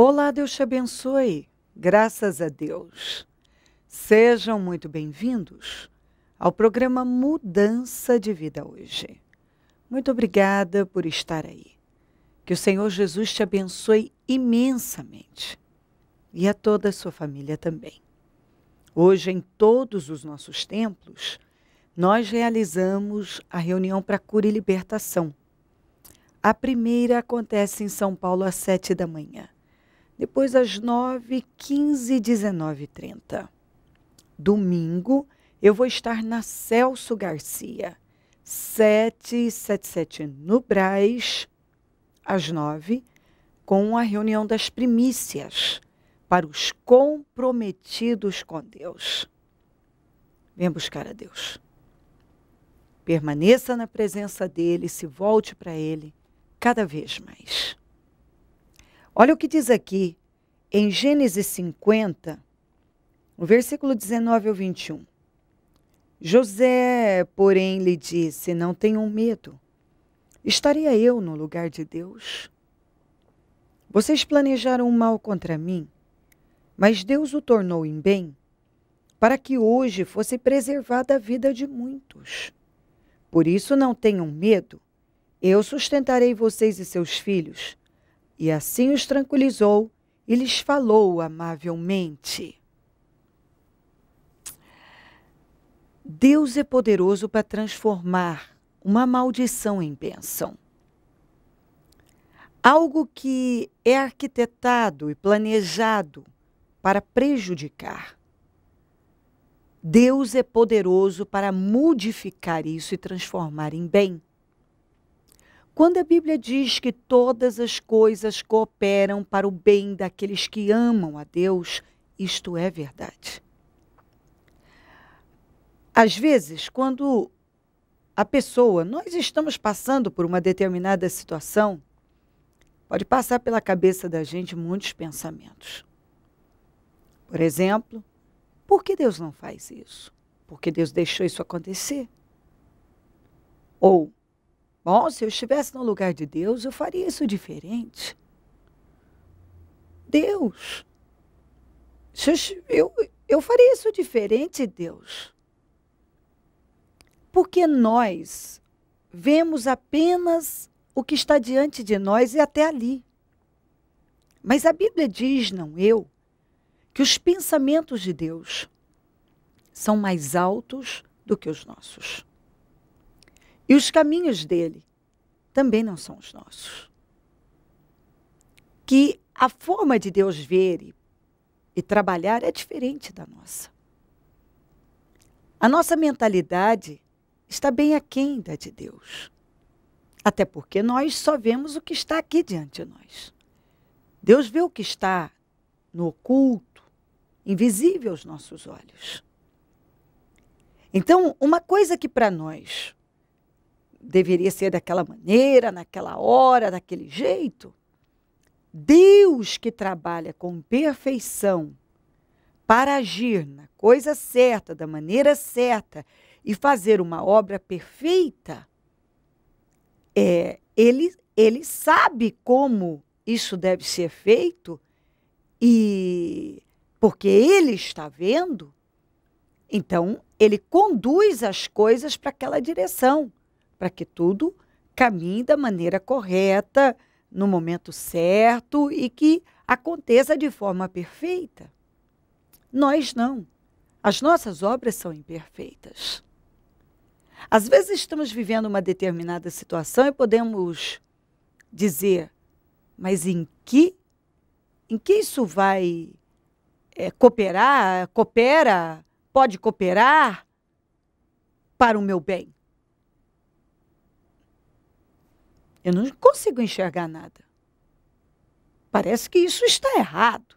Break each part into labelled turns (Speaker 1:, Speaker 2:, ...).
Speaker 1: Olá, Deus te abençoe. Graças a Deus. Sejam muito bem-vindos ao programa Mudança de Vida hoje. Muito obrigada por estar aí. Que o Senhor Jesus te abençoe imensamente e a toda a sua família também. Hoje, em todos os nossos templos, nós realizamos a reunião para cura e libertação. A primeira acontece em São Paulo às 7 da manhã. Depois às 9, 15 e 19h30. Domingo, eu vou estar na Celso Garcia, 777 no Brás, às 9, com a reunião das primícias para os comprometidos com Deus. Venha buscar a Deus. Permaneça na presença dEle, se volte para Ele cada vez mais. Olha o que diz aqui, em Gênesis 50, no versículo 19 ao 21. José, porém, lhe disse, não tenham medo. Estaria eu no lugar de Deus? Vocês planejaram o mal contra mim, mas Deus o tornou em bem, para que hoje fosse preservada a vida de muitos. Por isso não tenham medo, eu sustentarei vocês e seus filhos. E assim os tranquilizou e lhes falou amavelmente. Deus é poderoso para transformar uma maldição em bênção. Algo que é arquitetado e planejado para prejudicar. Deus é poderoso para modificar isso e transformar em bem. Quando a Bíblia diz que todas as coisas cooperam para o bem daqueles que amam a Deus, isto é verdade. Às vezes, quando nós estamos passando por uma determinada situação, pode passar pela cabeça da gente muitos pensamentos. Por exemplo, por que Deus não faz isso? Por que Deus deixou isso acontecer? Ou, bom, se eu estivesse no lugar de Deus, eu faria isso diferente. Deus, eu faria isso diferente, Deus. Porque nós vemos apenas o que está diante de nós e até ali. Mas a Bíblia diz, não eu, que os pensamentos de Deus são mais altos do que os nossos. E os caminhos dele também não são os nossos. Que a forma de Deus ver e trabalhar é diferente da nossa. A nossa mentalidade está bem aquém da de Deus. Até porque nós só vemos o que está aqui diante de nós. Deus vê o que está no oculto, invisível aos nossos olhos. Então, uma coisa que para nós deveria ser daquela maneira, naquela hora, daquele jeito, Deus que trabalha com perfeição para agir na coisa certa, da maneira certa e fazer uma obra perfeita, ele sabe como isso deve ser feito e porque ele está vendo, então ele conduz as coisas para aquela direção, para que tudo caminhe da maneira correta, no momento certo e que aconteça de forma perfeita. Nós não. As nossas obras são imperfeitas. Às vezes estamos vivendo uma determinada situação e podemos dizer, mas em que isso vai pode cooperar para o meu bem? Eu não consigo enxergar nada. Parece que isso está errado.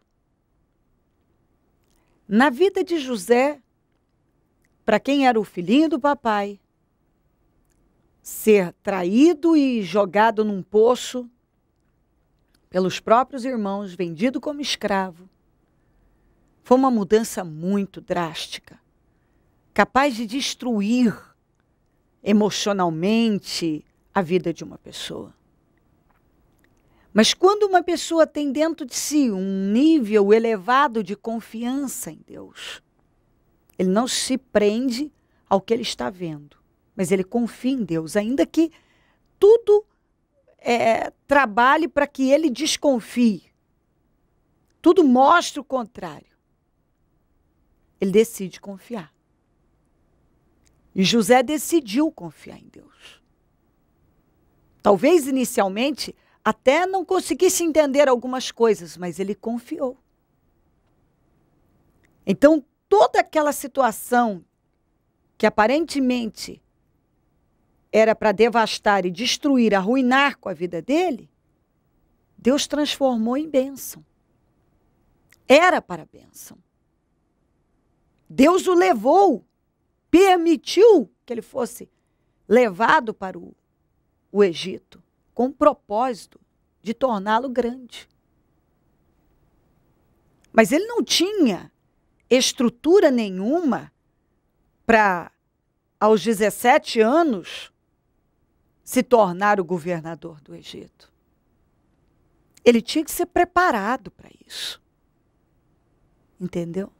Speaker 1: Na vida de José, para quem era o filhinho do papai, ser traído e jogado num poço pelos próprios irmãos, vendido como escravo, foi uma mudança muito drástica, capaz de destruir emocionalmente a vida de uma pessoa. Mas quando uma pessoa tem dentro de si um nível elevado de confiança em Deus, ele não se prende ao que ele está vendo, mas ele confia em Deus, ainda que tudo trabalhe para que ele desconfie. Tudo mostra o contrário. Ele decide confiar. E José decidiu confiar em Deus. Talvez inicialmente até não conseguisse entender algumas coisas, mas ele confiou. Então, toda aquela situação que aparentemente era para devastar e destruir, arruinar com a vida dele, Deus transformou em bênção. Era para bênção. Deus o levou, permitiu que ele fosse levado para o Egito, com o propósito de torná-lo grande. Mas ele não tinha estrutura nenhuma para, aos 17 anos, se tornar o governador do Egito. Ele tinha que ser preparado para isso. Entendeu?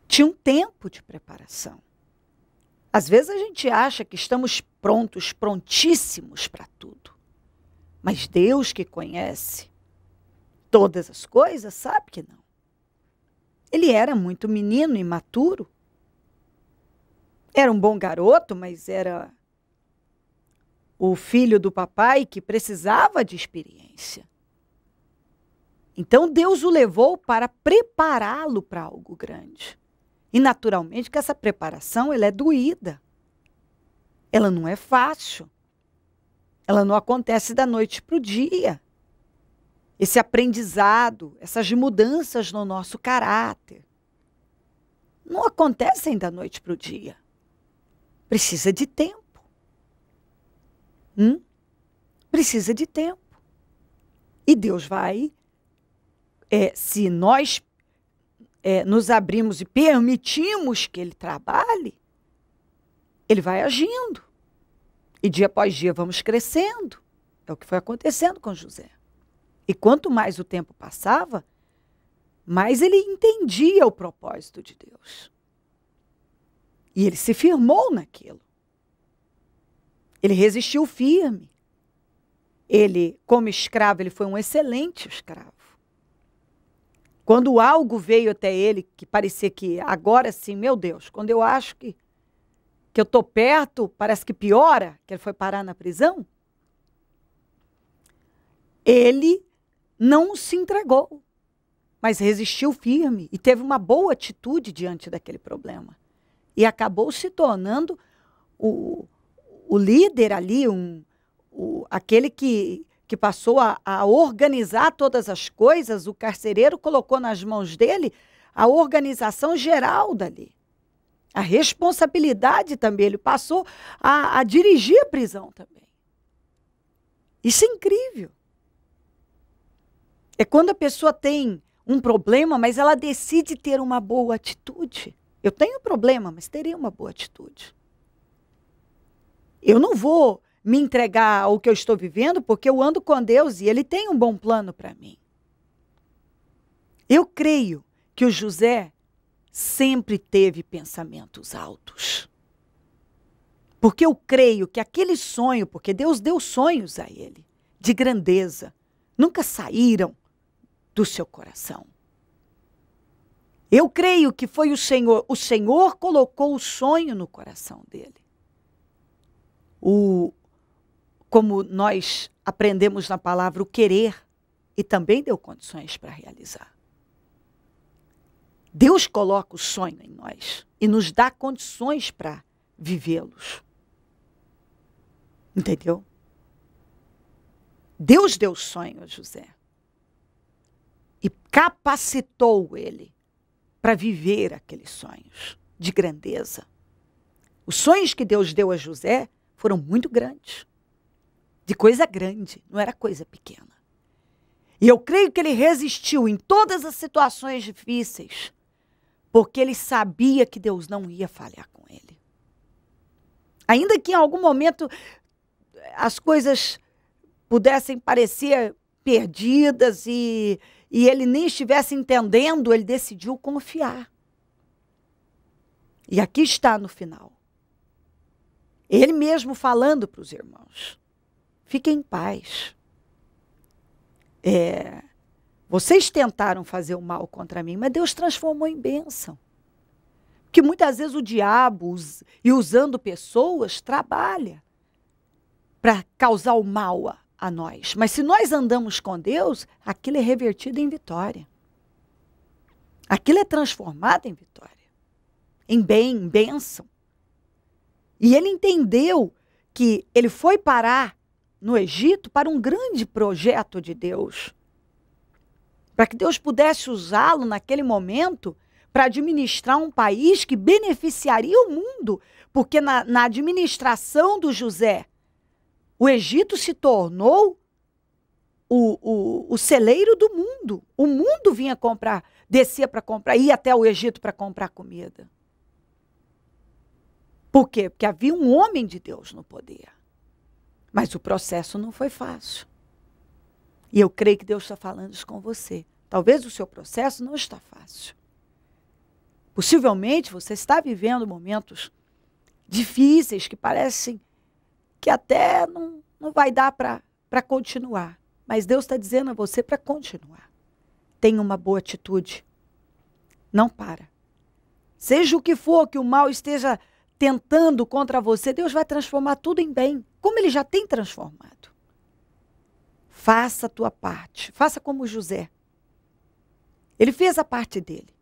Speaker 1: Tinha um tempo de preparação. Às vezes a gente acha que estamos prontos, prontíssimos para tudo. Mas Deus, que conhece todas as coisas, sabe que não. Ele era muito menino, imaturo. Era um bom garoto, mas era o filho do papai que precisava de experiência. Então Deus o levou para prepará-lo para algo grande. E naturalmente que essa preparação ela é doída. Ela não é fácil. Ela não acontece da noite para o dia. Esse aprendizado, essas mudanças no nosso caráter, não acontecem da noite para o dia. Precisa de tempo. Precisa de tempo. E Deus vai, se nós nos abrimos e permitimos que Ele trabalhe, Ele vai agindo. E dia após dia vamos crescendo. É o que foi acontecendo com José. E quanto mais o tempo passava, mais ele entendia o propósito de Deus. E ele se firmou naquilo. Ele resistiu firme. Ele, como escravo, ele foi um excelente escravo. Quando algo veio até ele, que parecia que agora sim, meu Deus, quando eu acho que eu estou perto, parece que piora, que ele foi parar na prisão, ele não se entregou, mas resistiu firme e teve uma boa atitude diante daquele problema. E acabou se tornando o líder ali, aquele que passou a organizar todas as coisas. O carcereiro colocou nas mãos dele a organização geral dali. A responsabilidade também, ele passou a dirigir a prisão também. Isso é incrível. É quando a pessoa tem um problema, mas ela decide ter uma boa atitude. Eu tenho problema, mas teria uma boa atitude. Eu não vou me entregar ao que eu estou vivendo, porque eu ando com Deus e Ele tem um bom plano para mim. Eu creio que o José sempre teve pensamentos altos. Porque eu creio que aquele sonho, porque Deus deu sonhos a ele, de grandeza, nunca saíram do seu coração. Eu creio que foi o Senhor colocou o sonho no coração dele. Como nós aprendemos na palavra, o querer, e também deu condições para realizar. Deus coloca o sonho em nós e nos dá condições para vivê-los. Entendeu? Deus deu sonho a José e capacitou ele para viver aqueles sonhos de grandeza. Os sonhos que Deus deu a José foram muito grandes, de coisa grande, não era coisa pequena. E eu creio que ele resistiu em todas as situações difíceis, porque ele sabia que Deus não ia falhar com ele. Ainda que em algum momento as coisas pudessem parecer perdidas e ele nem estivesse entendendo, ele decidiu confiar. E aqui está no final. Ele mesmo falando para os irmãos: fiquem em paz. Vocês tentaram fazer o mal contra mim, mas Deus transformou em bênção. Porque muitas vezes o diabo, e usando pessoas, trabalha para causar o mal a nós. Mas se nós andamos com Deus, aquilo é revertido em vitória. Aquilo é transformado em vitória. Em bem, em bênção. E ele entendeu que ele foi parar no Egito para um grande projeto de Deus. Para que Deus pudesse usá-lo naquele momento para administrar um país que beneficiaria o mundo. Porque na administração do José, o Egito se tornou o celeiro do mundo. O mundo vinha comprar, descia para comprar, ia até o Egito para comprar comida. Por quê? Porque havia um homem de Deus no poder. Mas o processo não foi fácil. E eu creio que Deus está falando isso com você. Talvez o seu processo não está fácil. Possivelmente você está vivendo momentos difíceis que parecem que até não vai dar para continuar. Mas Deus está dizendo a você para continuar. Tenha uma boa atitude. Não para. Seja o que for que o mal esteja tentando contra você, Deus vai transformar tudo em bem, como Ele já tem transformado. Faça a tua parte. Faça como José. Ele fez a parte dele.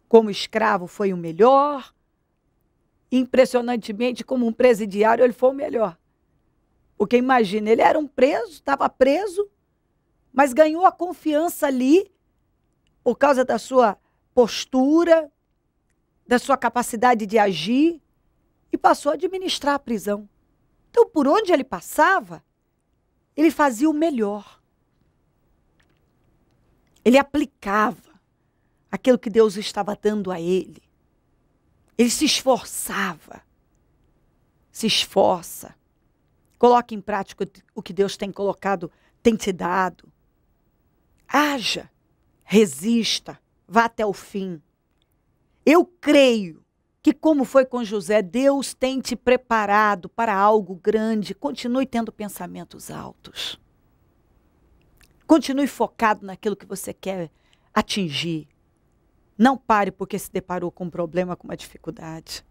Speaker 1: Como escravo foi o melhor. Impressionantemente, como um presidiário, ele foi o melhor. Porque imagina, ele era um preso, estava preso, mas ganhou a confiança ali por causa da sua postura, da sua capacidade de agir, e passou a administrar a prisão. Então, por onde ele passava, ele fazia o melhor. Ele aplicava aquilo que Deus estava dando a ele. Ele se esforçava. Se esforça. Coloque em prática o que Deus tem colocado, tem te dado. Haja, resista, vá até o fim. Eu creio que, como foi com José, Deus tem te preparado para algo grande. Continue tendo pensamentos altos. Continue focado naquilo que você quer atingir. Não pare porque se deparou com um problema, com uma dificuldade.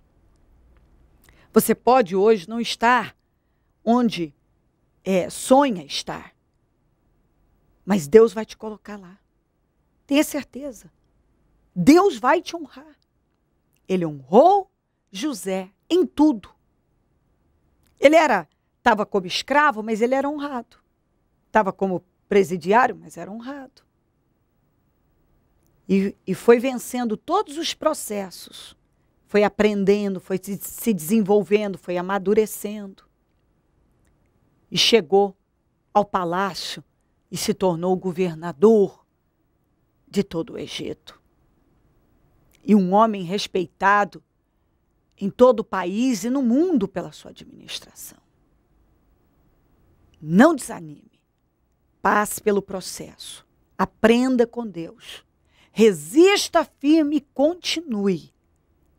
Speaker 1: Você pode hoje não estar onde sonha estar. Mas Deus vai te colocar lá. Tenha certeza. Deus vai te honrar. Ele honrou José em tudo. Ele estava como escravo, mas ele era honrado. Estava como presidiário, mas era honrado. E foi vencendo todos os processos. Foi aprendendo, foi se desenvolvendo, foi amadurecendo. E chegou ao palácio e se tornou governador de todo o Egito. E um homem respeitado em todo o país e no mundo pela sua administração. Não desanime. Passe pelo processo. Aprenda com Deus. Resista firme e continue.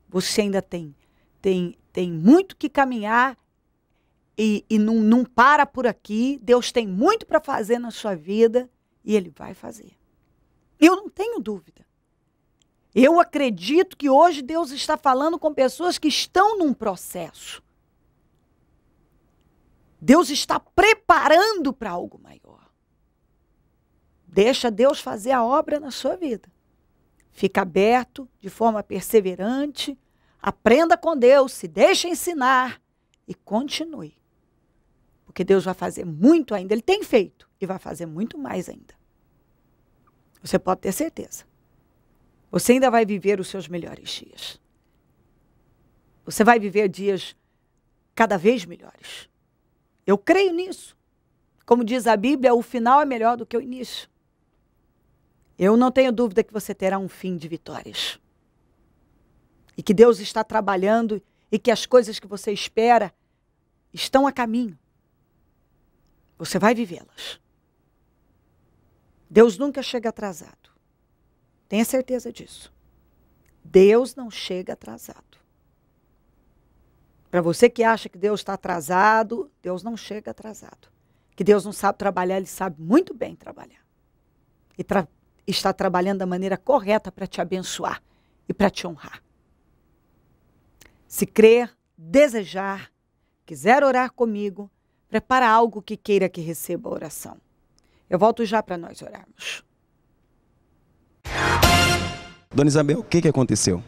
Speaker 1: Você ainda tem muito que caminhar e não para por aqui. Deus tem muito para fazer na sua vida e Ele vai fazer. Eu não tenho dúvida. Eu acredito que hoje Deus está falando com pessoas que estão num processo. Deus está preparando para algo maior. Deixa Deus fazer a obra na sua vida. Fica aberto, de forma perseverante. Aprenda com Deus, se deixe ensinar e continue. Porque Deus vai fazer muito ainda. Ele tem feito e vai fazer muito mais ainda. Você pode ter certeza. Você ainda vai viver os seus melhores dias. Você vai viver dias cada vez melhores. Eu creio nisso. Como diz a Bíblia, o final é melhor do que o início. Eu não tenho dúvida que você terá um fim de vitórias. E que Deus está trabalhando e que as coisas que você espera estão a caminho. Você vai vivê-las. Deus nunca chega atrasado. Tenha certeza disso. Deus não chega atrasado. Para você que acha que Deus está atrasado, Deus não chega atrasado. Que Deus não sabe trabalhar, Ele sabe muito bem trabalhar. E está trabalhando da maneira correta para te abençoar e para te honrar. Se crer, desejar, quiser orar comigo, prepara algo que queira que receba a oração. Eu volto já para nós orarmos.
Speaker 2: Dona Isabel, o que aconteceu?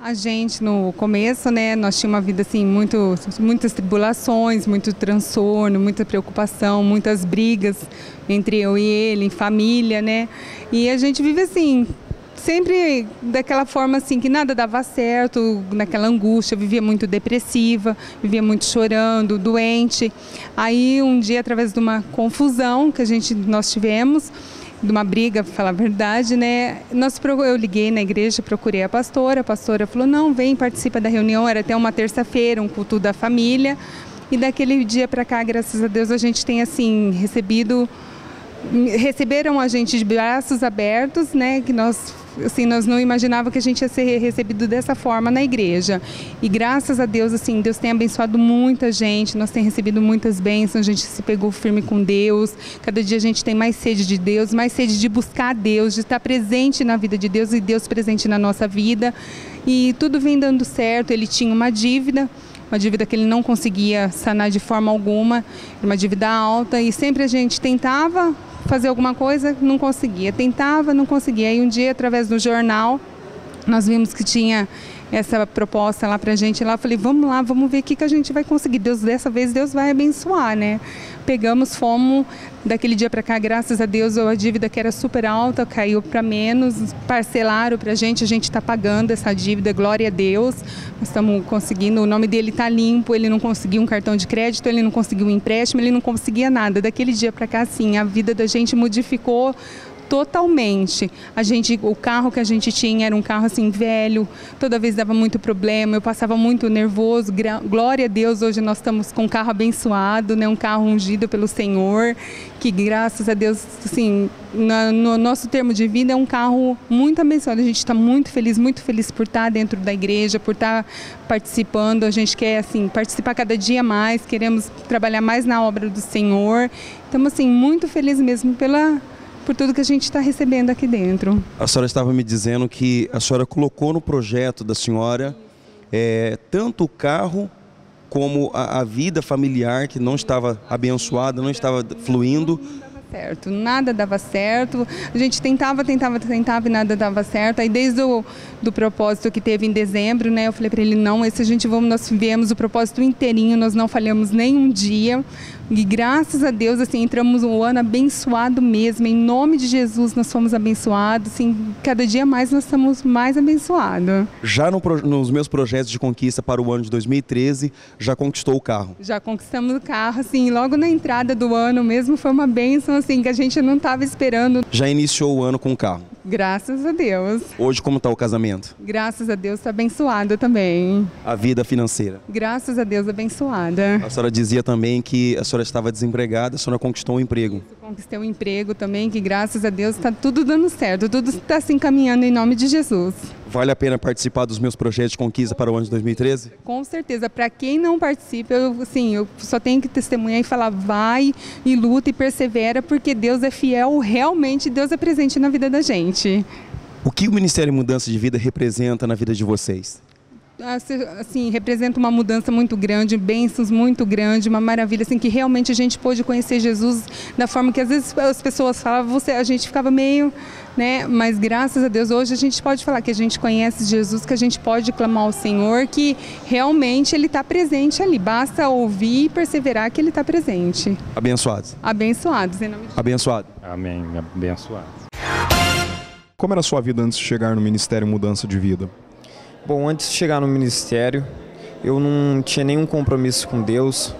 Speaker 3: A gente, no começo, né, nós tínhamos uma vida assim, muitas tribulações, muito transtorno, muita preocupação, muitas brigas entre eu e ele, em família, né? E a gente vive assim, sempre daquela forma assim, que nada dava certo, naquela angústia, vivia muito depressiva, vivia muito chorando, doente. Aí um dia, através de uma confusão que nós tivemos, de uma briga, para falar a verdade, né? Eu liguei na igreja, procurei a pastora falou, não, vem, participa da reunião, era até uma terça-feira, um culto da família, e daquele dia para cá, graças a Deus, a gente tem assim, receberam a gente de braços abertos, né? Que nós não imaginávamos que a gente ia ser recebido dessa forma na igreja. E graças a Deus, assim, Deus tem abençoado muita gente, nós temos recebido muitas bênçãos, a gente se pegou firme com Deus. Cada dia a gente tem mais sede de Deus, mais sede de buscar Deus, de estar presente na vida de Deus e Deus presente na nossa vida. E tudo vem dando certo. Ele tinha uma dívida que ele não conseguia sanar de forma alguma, uma dívida alta, e sempre a gente tentava fazer alguma coisa, não conseguia, tentava, não conseguia. Aí um dia, através do jornal, nós vimos que tinha essa proposta lá pra gente, lá eu falei, vamos lá, vamos ver o que a gente vai conseguir, dessa vez Deus vai abençoar, né? Pegamos, fomos, daquele dia para cá, graças a Deus, a dívida que era super alta, caiu para menos, parcelaram pra gente, a gente está pagando essa dívida, glória a Deus, nós estamos conseguindo, o nome dele está limpo, ele não conseguiu um cartão de crédito, ele não conseguiu um empréstimo, ele não conseguia nada. Daquele dia para cá, sim, a vida da gente modificou totalmente. O carro que a gente tinha era um carro assim velho, toda vez dava muito problema, eu passava muito nervoso. Glória a Deus, hoje nós estamos com um carro abençoado, né, um carro ungido pelo Senhor, que graças a Deus, assim, no nosso termo de vida é um carro muito abençoado. A gente está muito feliz por estar dentro da igreja, por estar participando. A gente quer assim participar cada dia mais, queremos trabalhar mais na obra do Senhor. Estamos assim muito felizes mesmo por tudo que a gente está recebendo aqui dentro. A
Speaker 2: senhora estava me dizendo que a senhora colocou no projeto da senhora tanto o carro como a vida familiar que não estava abençoada, não estava fluindo.
Speaker 3: Nada dava certo, a gente tentava e nada dava certo. Aí desde do propósito que teve em dezembro, né, eu falei para ele, não, nós viemos o propósito inteirinho, nós não falhamos nem um dia. E graças a Deus, assim, entramos um ano abençoado mesmo, em nome de Jesus nós fomos abençoados, assim, cada dia mais nós estamos mais abençoados.
Speaker 2: Já nos meus projetos de conquista para o ano de 2013, já conquistou o carro? Já
Speaker 3: conquistamos o carro, assim, logo na entrada do ano mesmo, foi uma bênção, assim, que a gente não estava esperando.
Speaker 2: Já iniciou o ano com o carro?
Speaker 3: Graças a Deus.
Speaker 2: Hoje como está o casamento?
Speaker 3: Graças a Deus está abençoada também.
Speaker 2: A vida financeira?
Speaker 3: Graças a Deus abençoada.
Speaker 2: A senhora dizia também que a senhora estava desempregada, a senhora conquistou um emprego.
Speaker 3: Eu conquistei um emprego também, que graças a Deus está tudo dando certo, tudo está se encaminhando em nome de Jesus.
Speaker 2: Vale a pena participar dos meus projetos de conquista para o ano de 2013?
Speaker 3: Com certeza. Para quem não participa, eu só tenho que testemunhar e falar, vai e luta e persevera, porque Deus é fiel, realmente Deus é presente na vida da gente.
Speaker 2: O que o Ministério Mudança de Vida representa na vida de vocês?
Speaker 3: Assim, representa uma mudança muito grande, bênçãos muito grandes, uma maravilha, assim, que realmente a gente pôde conhecer Jesus da forma que às vezes as pessoas falavam, a gente ficava meio, né, mas graças a Deus hoje a gente pode falar que a gente conhece Jesus, que a gente pode clamar ao Senhor, que realmente Ele está presente ali, basta ouvir e perseverar que Ele está presente.
Speaker 2: Abençoados.
Speaker 3: Abençoados, em nome de Jesus.
Speaker 2: Abençoado.
Speaker 4: Amém, abençoados.
Speaker 5: Como era a sua vida antes de chegar no Ministério Mudança de Vida?
Speaker 6: Bom, antes de chegar no ministério, eu não tinha nenhum compromisso com Deus.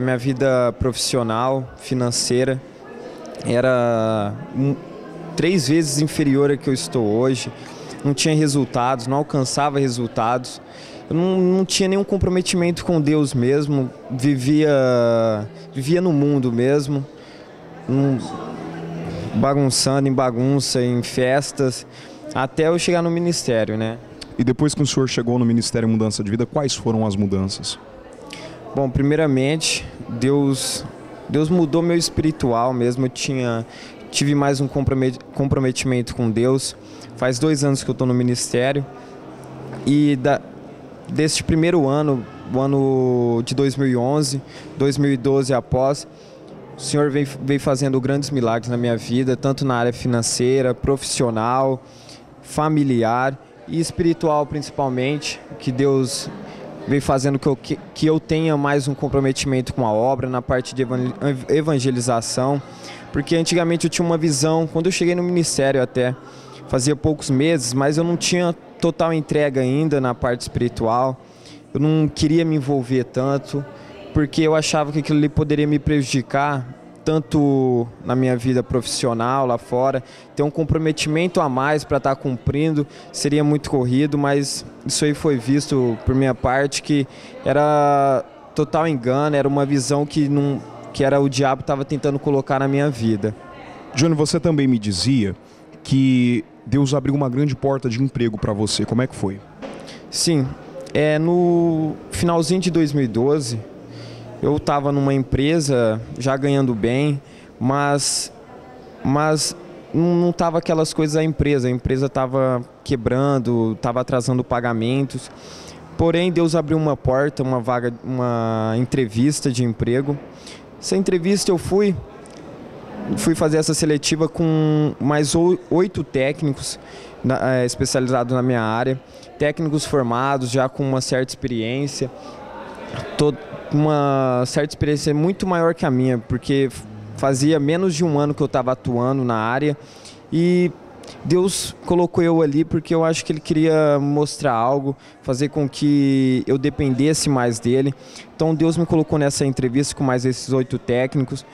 Speaker 6: Minha vida profissional, financeira, era 3 vezes inferior a que eu estou hoje. Não tinha resultados, não alcançava resultados. eu não tinha nenhum comprometimento com Deus mesmo, vivia no mundo mesmo, bagunçando em bagunça, em festas, até eu chegar no ministério, né?
Speaker 5: E depois que o senhor chegou no Ministério Mudança de Vida, quais foram as mudanças?
Speaker 6: Bom, primeiramente, Deus mudou meu espiritual mesmo, tive mais um comprometimento com Deus. Faz 2 anos que eu estou no ministério e deste primeiro ano, o ano de 2011, 2012 após, o Senhor veio fazendo grandes milagres na minha vida, tanto na área financeira, profissional, familiar e espiritual principalmente, que Deus veio fazendo que eu tenha mais um comprometimento com a obra, na parte de evangelização, porque antigamente eu tinha uma visão, quando eu cheguei no ministério até, fazia poucos meses, mas eu não tinha total entrega ainda na parte espiritual, eu não queria me envolver tanto, porque eu achava que aquilo ali poderia me prejudicar, tanto na minha vida profissional lá fora, ter um comprometimento a mais para estar cumprindo, seria muito corrido, mas isso aí foi visto por minha parte que era total engano, era uma visão que era o diabo estava tentando colocar na minha vida.
Speaker 5: Johnny, você também me dizia que Deus abriu uma grande porta de emprego para você, como é que foi?
Speaker 6: Sim, no finalzinho de 2012, eu estava numa empresa já ganhando bem, mas não estava aquelas coisas da empresa. A empresa estava quebrando, estava atrasando pagamentos. Porém, Deus abriu uma porta, uma entrevista de emprego. Essa entrevista eu fui fazer essa seletiva com mais 8 técnicos especializados na minha área, técnicos formados já com uma certa experiência, uma certa experiência muito maior que a minha, porque fazia menos de 1 ano que eu estava atuando na área e Deus colocou eu ali porque eu acho que Ele queria mostrar algo, fazer com que eu dependesse mais dEle. Então Deus me colocou nessa entrevista com mais esses 8 técnicos,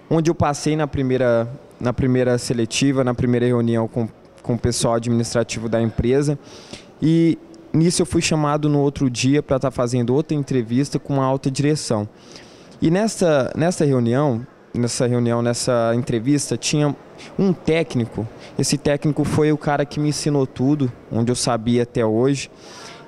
Speaker 6: onde eu passei na primeira seletiva, na primeira reunião com o pessoal administrativo da empresa e nisso eu fui chamado no outro dia para estar fazendo outra entrevista com a alta direção. E nessa entrevista, tinha um técnico. Esse técnico foi o cara que me ensinou tudo, onde eu sabia até hoje.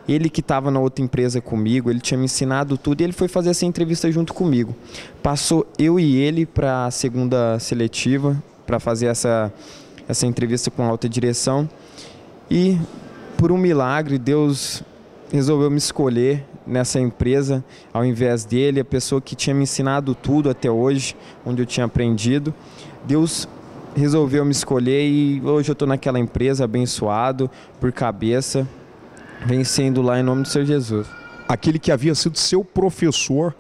Speaker 6: Ele que estava na outra empresa comigo, ele tinha me ensinado tudo e ele foi fazer essa entrevista junto comigo. Passou eu e ele para a segunda seletiva, para fazer essa entrevista com a alta direção. E por um milagre, Deus resolveu me escolher nessa empresa, ao invés dele, a pessoa que tinha me ensinado tudo até hoje, onde eu tinha aprendido. Deus resolveu me escolher e hoje eu estou naquela empresa abençoado, por cabeça, vencendo lá em nome do Senhor Jesus.
Speaker 5: Aquele que havia sido seu professor,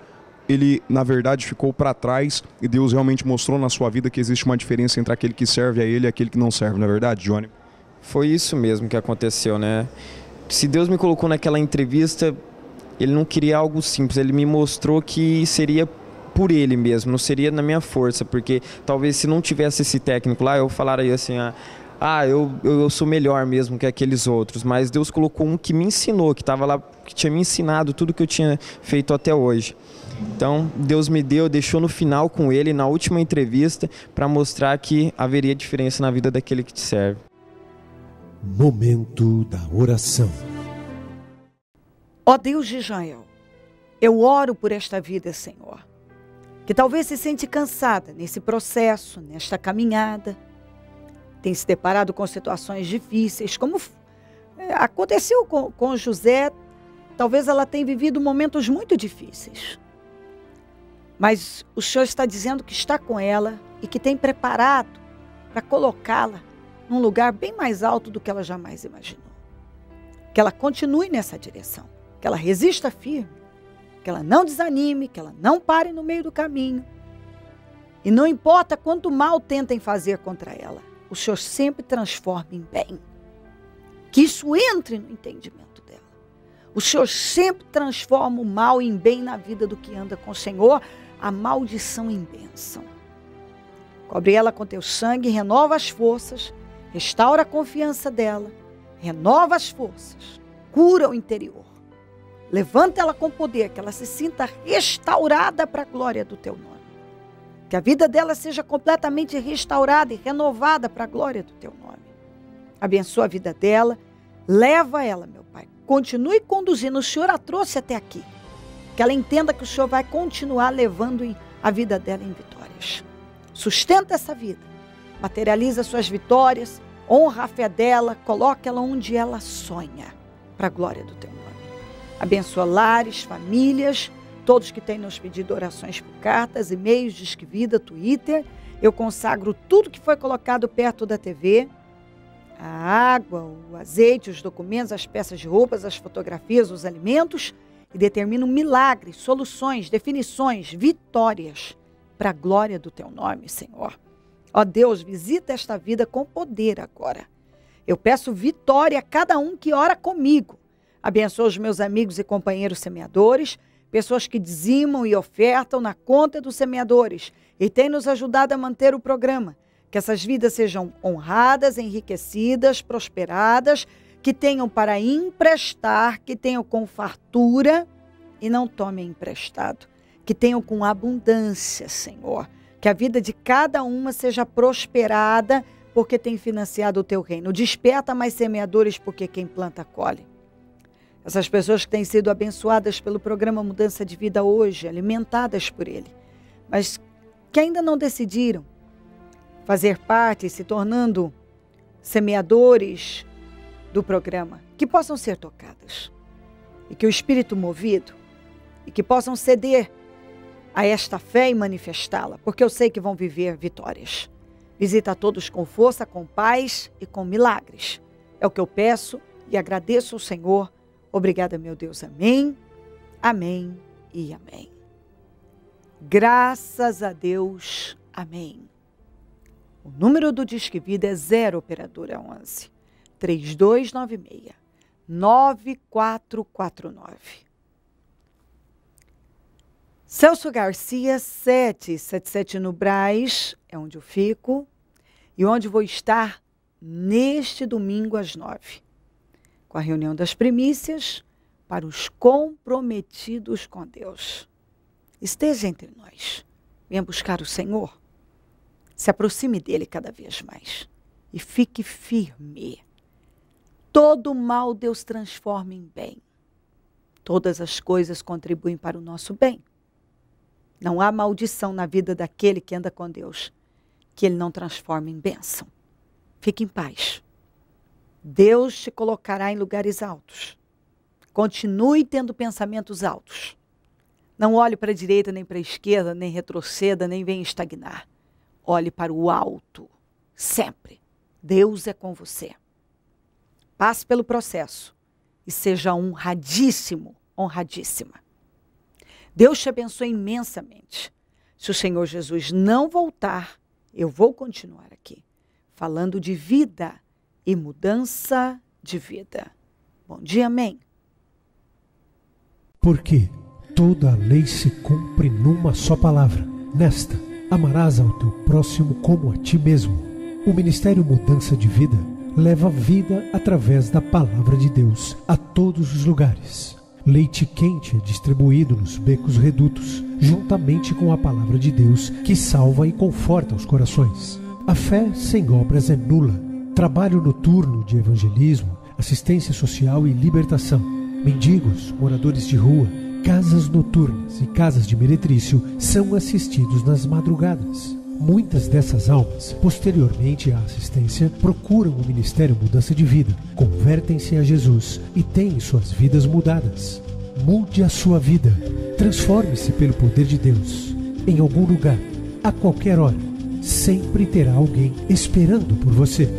Speaker 5: ele na verdade ficou para trás e Deus realmente mostrou na sua vida que existe uma diferença entre aquele que serve a Ele e aquele que não serve, não é verdade, Johnny?
Speaker 6: Foi isso mesmo que aconteceu, né? Se Deus me colocou naquela entrevista, Ele não queria algo simples, Ele me mostrou que seria por Ele mesmo, não seria na minha força, porque talvez se não tivesse esse técnico lá, eu falaria assim, eu sou melhor mesmo que aqueles outros, mas Deus colocou um que me ensinou, que estava lá, que tinha me ensinado tudo que eu tinha feito até hoje. Então, Deus me deixou no final com Ele, na última entrevista, para mostrar que haveria diferença na vida daquele que te serve.
Speaker 7: Momento da oração.
Speaker 1: Ó Deus de Israel, eu oro por esta vida, Senhor, que talvez se sente cansada nesse processo, nesta caminhada, tem se deparado com situações difíceis, como aconteceu com José, talvez ela tenha vivido momentos muito difíceis. Mas o Senhor está dizendo que está com ela e que tem preparado para colocá-la num lugar bem mais alto do que ela jamais imaginou. Que ela continue nessa direção, que ela resista firme, que ela não desanime, que ela não pare no meio do caminho. E não importa quanto mal tentem fazer contra ela, o Senhor sempre transforma em bem. Que isso entre no entendimento dela. O Senhor sempre transforma o mal em bem na vida do que anda com o Senhor, a maldição em bênção. Cobre ela com teu sangue, renova as forças, restaura a confiança dela, renova as forças, cura o interior. Levanta ela com poder, que ela se sinta restaurada para a glória do teu nome. Que a vida dela seja completamente restaurada e renovada para a glória do teu nome. Abençoa a vida dela, leva ela, meu Pai. Continue conduzindo, o Senhor a trouxe até aqui. Que ela entenda que o Senhor vai continuar levando a vida dela em vitórias. Sustenta essa vida, materializa suas vitórias, honra a fé dela, coloca ela onde ela sonha, para a glória do teu nome. Abençoa lares, famílias, todos que têm nos pedido orações por cartas, e-mails, Disque Vida, Twitter. Eu consagro tudo que foi colocado perto da TV, a água, o azeite, os documentos, as peças de roupas, as fotografias, os alimentos, e determino milagres, soluções, definições, vitórias, para a glória do teu nome, Senhor. Ó Deus, visita esta vida com poder agora. Eu peço vitória a cada um que ora comigo. Abençoa os meus amigos e companheiros semeadores, pessoas que dizimam e ofertam na conta dos semeadores e têm nos ajudado a manter o programa. Que essas vidas sejam honradas, enriquecidas, prosperadas, que tenham para emprestar, que tenham com fartura e não tomem emprestado. Que tenham com abundância, Senhor. Que a vida de cada uma seja prosperada, porque tem financiado o teu reino. Desperta mais semeadores, porque quem planta colhe. Essas pessoas que têm sido abençoadas pelo programa Mudança de Vida hoje, alimentadas por ele, mas que ainda não decidiram fazer parte, se tornando semeadores do programa, que possam ser tocadas e que o Espírito movido e que possam ceder a esta fé e manifestá-la, porque eu sei que vão viver vitórias. Visita a todos com força, com paz e com milagres. É o que eu peço e agradeço ao Senhor. Obrigada, meu Deus. Amém, amém e amém. Graças a Deus. Amém. O número do Disque Vida é 0 operadora 11 3296 9449. Celso Garcia, 777 no Brás, é onde eu fico e onde vou estar neste domingo às 9, com a reunião das primícias para os comprometidos com Deus. Esteja entre nós, venha buscar o Senhor, se aproxime dele cada vez mais e fique firme. Todo mal Deus transforma em bem. Todas as coisas contribuem para o nosso bem. Não há maldição na vida daquele que anda com Deus, que ele não transforma em bênção. Fique em paz. Deus te colocará em lugares altos. Continue tendo pensamentos altos. Não olhe para a direita, nem para a esquerda, nem retroceda, nem venha estagnar. Olhe para o alto, sempre. Deus é com você. Passe pelo processo e seja honradíssimo, honradíssima. Deus te abençoe imensamente. Se o Senhor Jesus não voltar, eu vou continuar aqui, falando de vida e mudança de vida. Bom dia, amém.
Speaker 7: Porque toda a lei se cumpre numa só palavra. Nesta, amarás ao teu próximo como a ti mesmo. O Ministério Mudança de Vida leva vida através da palavra de Deus a todos os lugares. Leite quente é distribuído nos becos redutos, juntamente com a palavra de Deus que salva e conforta os corações. A fé sem obras é nula. Trabalho noturno de evangelismo, assistência social e libertação. Mendigos, moradores de rua, casas noturnas e casas de meretrício são assistidos nas madrugadas. Muitas dessas almas, posteriormente à assistência, procuram o Ministério Mudança de Vida, convertem-se a Jesus e têm suas vidas mudadas. Mude a sua vida, transforme-se pelo poder de Deus. Em algum lugar, a qualquer hora, sempre terá alguém esperando por você.